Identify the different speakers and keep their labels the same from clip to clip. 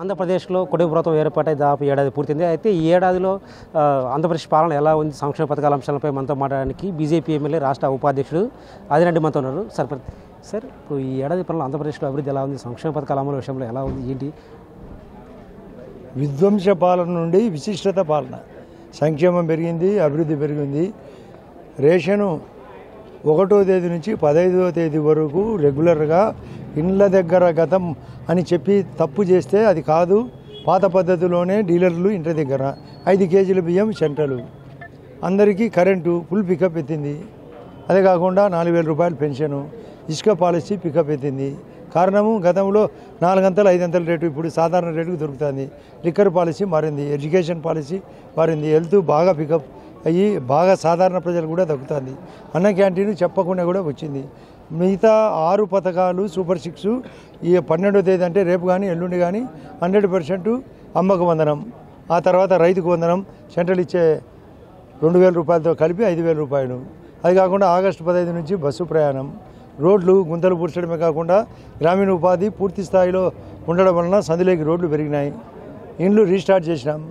Speaker 1: ఆంధ్రప్రదేశ్లో కుటుంబ ప్రభుత్వం ఏర్పాటై దాదాపు ఏడాది పూర్తింది. అయితే ఈ ఏడాదిలో ఆంధ్రప్రదేశ్ పాలన ఎలా ఉంది, సంక్షేమ పథకాల అంశాలపై మనతో మాట్లాడడానికి బీజేపీ ఎమ్మెల్యే రాష్ట్ర ఉపాధ్యక్షుడు ఆదిరెడ్డి మనతో ఉన్నారు. సార్ ఇప్పుడు ఈ ఏడాది పాలన ఆంధ్రప్రదేశ్లో అభివృద్ధి ఎలా ఉంది, సంక్షేమ పథకాల అమలు విషయంలో ఎలా ఉంది, ఏంటి?
Speaker 2: విధ్వంస పాలన నుండి విశిష్టత పాలన, సంక్షేమం పెరిగింది, అభివృద్ధి పెరిగింది. రేషను 1వ తేదీ నుంచి 15వ తేదీ వరకు రెగ్యులర్గా ఇండ్ల దగ్గర గతం అని చెప్పి తప్పు చేస్తే అది కాదు. పాత పద్ధతిలోనే డీలర్లు ఇంటి దగ్గర 5 కేజీల బియ్యం సెంట్రలు, అందరికీ కరెంటు ఫుల్ పికప్ ఎత్తింది. అదే కాకుండా 4,000 రూపాయలు పెన్షను, ఇసుక పాలసీ పికప్ ఎత్తింది. కారణము గతంలో 4 అంతలు 5 అంతల రేటు ఇప్పుడు సాధారణ రేటుకు దొరుకుతుంది. లిక్కర్ పాలసీ మారింది, ఎడ్యుకేషన్ పాలసీ మారింది, హెల్త్ బాగా పికప్ అయ్యి బాగా సాధారణ ప్రజలు కూడా దక్కుతుంది. అన్న క్యాంటీన్ చెప్పకుండా కూడా వచ్చింది. మిగతా 6 పథకాలు సూపర్ 6 ఈ 12వ తేదీ అంటే రేపు కానీ ఎల్లుండి కానీ 100% అమ్మకు వందనం, ఆ తర్వాత రైతుకు వందనం, సెంట్రల్ ఇచ్చే 2,000 రూపాయలతో కలిపి 5,000 రూపాయలు. అది కాకుండా ఆగస్టు 15 నుంచి బస్సు ప్రయాణం, రోడ్లు గుంతలు పూడ్చడమే కాకుండా గ్రామీణ ఉపాధి పూర్తి స్థాయిలో ఉండడం వలన సందులోకి రోడ్లు పెరిగినాయి. ఇండ్లు రీస్టార్ట్ చేసినాం.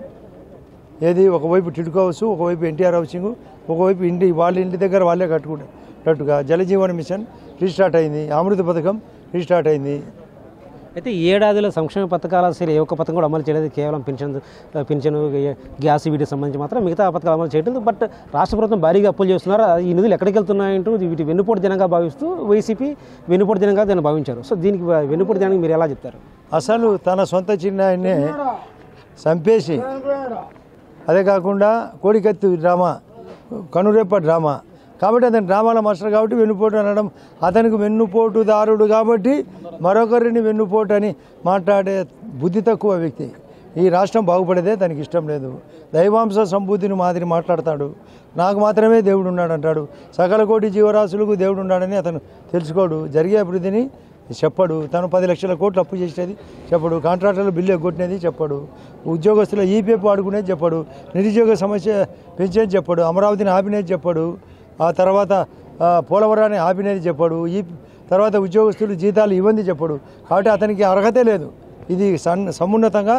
Speaker 2: ఏది ఒకవైపు టిడ్కో హౌస్, ఒకవైపు ఎన్టీఆర్ హౌసింగ్, ఒకవైపు వాళ్ళ ఇంటి దగ్గర వాళ్ళే కట్టుకునేటట్టుగా జలజీవన మిషన్ రీస్టార్ట్ అయింది, అమృత పథకం రీస్టార్ట్ అయింది.
Speaker 1: అయితే ఈ ఏడాదిలో సంక్షేమ పథకాల సరే ఏ ఒక్క పథకం కూడా అమలు చేయలేదు. కేవలం పింఛను గ్యాస్ వీటికి సంబంధించి మాత్రం మిగతా పథకాలు అమలు చేయలేదు. బట్ రాష్ట్ర ప్రభుత్వం భారీగా అప్పులు చేస్తున్నారు. ఈ నిధులు ఎక్కడికి వెళ్తున్నాయంటూ వీటి వెన్నుపోటు దినంగా భావిస్తూ వైసీపీ వెన్నుపోటు దినంగా దాన్ని భావించారు. సో దీనికి వెన్నుపోటు దినానికి మీరు ఎలా చెప్తారు?
Speaker 2: అసలు తన సొంత చిన్నాయన్నే చంపేసి, అదే కాకుండా కోడికత్తి డ్రామా, కనురెప్ప డ్రామా కాబట్టి అతని డ్రామాల మాస్టర్ కాబట్టి వెన్నుపోటు అనడం, అతనికి వెన్నుపోటుదారుడు కాబట్టి మరొకరిని వెన్నుపోటు అని మాట్లాడే బుద్ధి తక్కువ వ్యక్తి. ఈ రాష్ట్రం బాగుపడేదే తనకి ఇష్టం లేదు. దైవాంశ సంబూతిని మాదిరి మాట్లాడతాడు. నాకు మాత్రమే దేవుడు ఉన్నాడు అంటాడు. సకల కోటి జీవరాశులకు దేవుడు ఉన్నాడని అతను తెలుసుకోడు. జరిగే అభివృద్ధిని చెప్పడు. తను 10 లక్షల కోట్లు అప్పు చేసేది చెప్పడు. కాంట్రాక్టర్ల బిల్లు ఎగ్గొట్టినది చెప్పడు. ఉద్యోగస్తుల ఈపీఎఫ్ ఆడుకునేది చెప్పడు. నిరుద్యోగ సమస్య పెంచేది చెప్పడు. అమరావతిని ఆపినేది చెప్పడు. ఆ తర్వాత పోలవరాన్ని ఆపినేది చెప్పడు. ఈ తర్వాత ఉద్యోగస్తులు జీతాలు ఇవ్వండి చెప్పడు. కాబట్టి అతనికి అర్హతే లేదు. ఇది సమున్నతంగా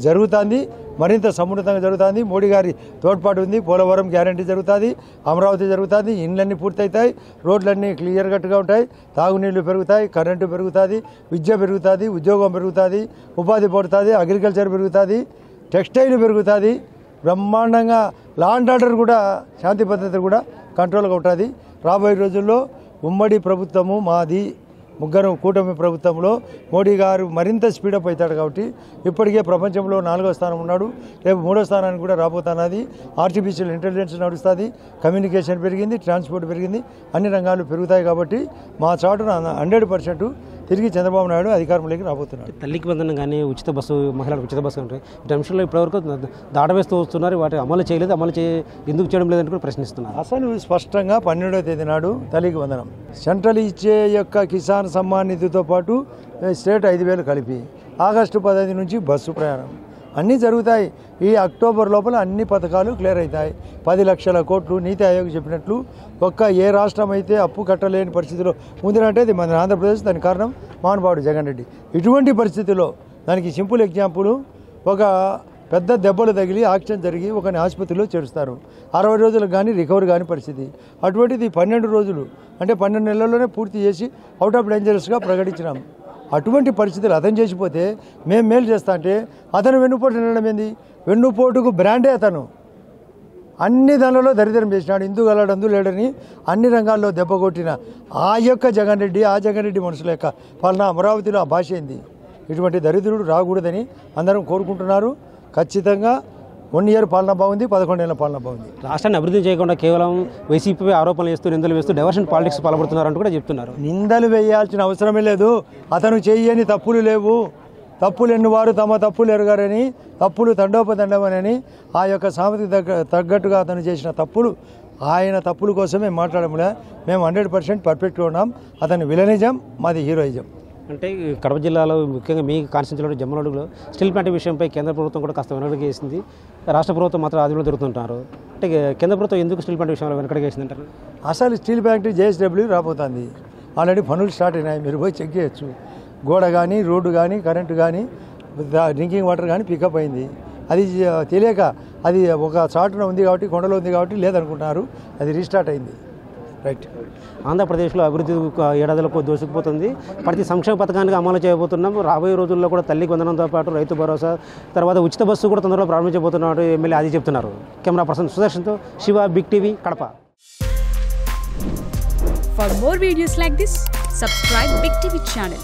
Speaker 2: జరుగుతుంది, మరింత సమున్నతంగా జరుగుతుంది. మోడీ గారి తోడ్పాటు ఉంది. పోలవరం గ్యారంటీ జరుగుతుంది, అమరావతి జరుగుతుంది, ఇండ్లన్నీ పూర్తవుతాయి, రోడ్లన్నీ క్లియర్ కట్గా ఉంటాయి, తాగునీళ్లు పెరుగుతాయి, కరెంటు పెరుగుతుంది, విద్య పెరుగుతుంది, ఉద్యోగం పెరుగుతుంది, ఉపాధి పడుతుంది, అగ్రికల్చర్ పెరుగుతుంది, టెక్స్టైల్ పెరుగుతుంది. బ్రహ్మాండంగా లా అండ్ ఆర్డర్ కూడా, శాంతి భద్రత కూడా కంట్రోల్గా ఉంటుంది. రాబోయే రోజుల్లో ఉమ్మడి ప్రభుత్వము మాది, ముగ్గురు కూటమి ప్రభుత్వంలో మోడీ గారు మరింత స్పీడప్ అవుతాడు. కాబట్టి ఇప్పటికే ప్రపంచంలో 4వ స్థానం ఉన్నాడు, రేపు 3వ స్థానానికి కూడా రాబోతున్నది. ఆర్టిఫిషియల్ ఇంటెలిజెన్స్ నడుస్తుంది, కమ్యూనికేషన్ పెరిగింది, ట్రాన్స్పోర్ట్ పెరిగింది, అన్ని రంగాలు పెరుగుతాయి. కాబట్టి మా చాటున 100% తిరిగి చంద్రబాబు నాయుడు అధికారంలోకి రాబోతున్నాడు.
Speaker 1: తల్లికి వందనం కానీ ఉచిత బస్సు, మహిళలకు ఉచిత బస్సు ఉంటాయి, ఇటు అంశంలో ఇప్పటివరకు దాటవేస్తూ వస్తున్నారు. వాటి అమలు చేయలేదు, ఎందుకు చేయడం లేదంటే కూడా ప్రశ్నిస్తున్నారు.
Speaker 2: అసలు స్పష్టంగా 12వ తేదీ నాడు తల్లికి వందనం, సెంట్రల్ ఇచ్చే యొక్క కిసాన్ సమ్మాన్ నిధితో పాటు స్టేట్ 5,000 కలిపి ఆగస్టు 15 నుంచి బస్సు ప్రయాణం అన్నీ జరుగుతాయి. ఈ అక్టోబర్ లోపల అన్ని పథకాలు క్లియర్ అవుతాయి. 10 లక్షల కోట్లు నీతి ఆయోగ్ చెప్పినట్లు ఒక్క ఏ రాష్ట్రం అయితే అప్పు కట్టలేని పరిస్థితిలో ఉందంటే అది మన ఆంధ్రప్రదేశ్. దానికి కారణం మహానుభావుడు జగన్ రెడ్డి. ఇటువంటి పరిస్థితుల్లో దానికి సింపుల్ ఎగ్జాంపుల్, ఒక పెద్ద దెబ్బలు తగిలి యాక్సిడెంట్ జరిగి ఒకని ఆసుపత్రిలో చేరుస్తారు. 60 రోజులకు కానీ రికవరీ కానీ పరిస్థితి. అటువంటిది 12 రోజులు అంటే 12 నెలల్లోనే పూర్తి చేసి అవుట్ ఆఫ్ డేంజరస్గా ప్రకటించినాం. అటువంటి పరిస్థితులు అతను చేసిపోతే మేము మేలు చేస్తా అంటే అతను వెన్నుపోటు తినడం ఏంది? వెన్నుపోటుకు బ్రాండే అతను. అన్ని దానిలో దరిద్రం చేసినాడు. ఇందు గలడందు లేడని అన్ని రంగాల్లో దెబ్బ కొట్టిన ఆ యొక్క జగన్ రెడ్డి, ఆ జగన్ రెడ్డి మనుషుల యొక్క పాలన అమరావతిలో ఆ భాష ఏంది? ఇటువంటి దరిద్రుడు రాకూడదని అందరం కోరుకుంటున్నారు. ఖచ్చితంగా 1 ఇయర్ పాలన బాగుంది, 11 ఏళ్ళ పాలన బాగుంది.
Speaker 1: రాష్ట్రాన్ని అభివృద్ధి చేయకుండా కేవలం వైసీపీ ఆరోపణలు చేస్తూ, నిందలు వేస్తూ డైవర్షన్ పాలిటిక్స్ పాల్పడుతున్నారంటూ కూడా చెప్తున్నారు.
Speaker 2: నిందలు వేయాల్సిన అవసరమే లేదు. అతను చేయని తప్పులు లేవు. తప్పులు ఎన్నువారు తమ తప్పులు ఎరగారని, తప్పులు తండోపతండమని ఆ యొక్క సామెతకు తగ్గట్టుగా అతను చేసిన తప్పులు, ఆయన తప్పుల కోసమే మాట్లాడములే. మేము 100% పర్ఫెక్ట్గా ఉన్నాం. అతని విలనిజం, మాది హీరోయిజం.
Speaker 1: అంటే కడప జిల్లాలో ముఖ్యంగా మీ కాన్స్టిట్యూన్సీలో జమ్మలడుగులో స్టీల్ ప్లాంట్ విషయంపై కేంద్ర ప్రభుత్వం కూడా కాస్త వెనకడికి వేసింది, రాష్ట్ర ప్రభుత్వం మాత్రం ఆదిలో తిరుగుతుంటారు. అంటే కేంద్ర ప్రభుత్వం ఎందుకు స్టీల్ ప్లాంట్ విషయంలో వెనకడికి వేసింది అంటారు?
Speaker 2: అసలు స్టీల్ ఫ్యాక్టరీ JSW రాబోతుంది. ఆల్రెడీ పనులు స్టార్ట్ అయినాయి, మీరు పోయి చెక్ చేయొచ్చు. గోడ కానీ, రోడ్డు కానీ, కరెంటు కానీ డ్రింకింగ్ వాటర్ కానీ పికప్ అయింది. అది తెలియక అది ఒక చాటున ఉంది కాబట్టి, కొండలో ఉంది కాబట్టి లేదనుకుంటున్నారు. అది రీస్టార్ట్ అయింది. రైట్.
Speaker 1: ఆంధ్రప్రదేశ్లో అభివృద్ధి ఏడాదిలకు దూసుకుపోతుంది. ప్రతి సంక్షేమ పథకానికి అమలు చేయబోతున్నాం. రాబోయే రోజుల్లో కూడా తల్లికి వందనంతో పాటు రైతు భరోసా, తర్వాత ఉచిత బస్సు కూడా తొందరలో ప్రారంభించబోతున్నారు ఎమ్మెల్యే అది చెప్తున్నారు. కెమెరా పర్సన్ సుదర్శన్తో Shiva, Big TV, Kadapa.
Speaker 3: For more videos like this, subscribe Big TV channel.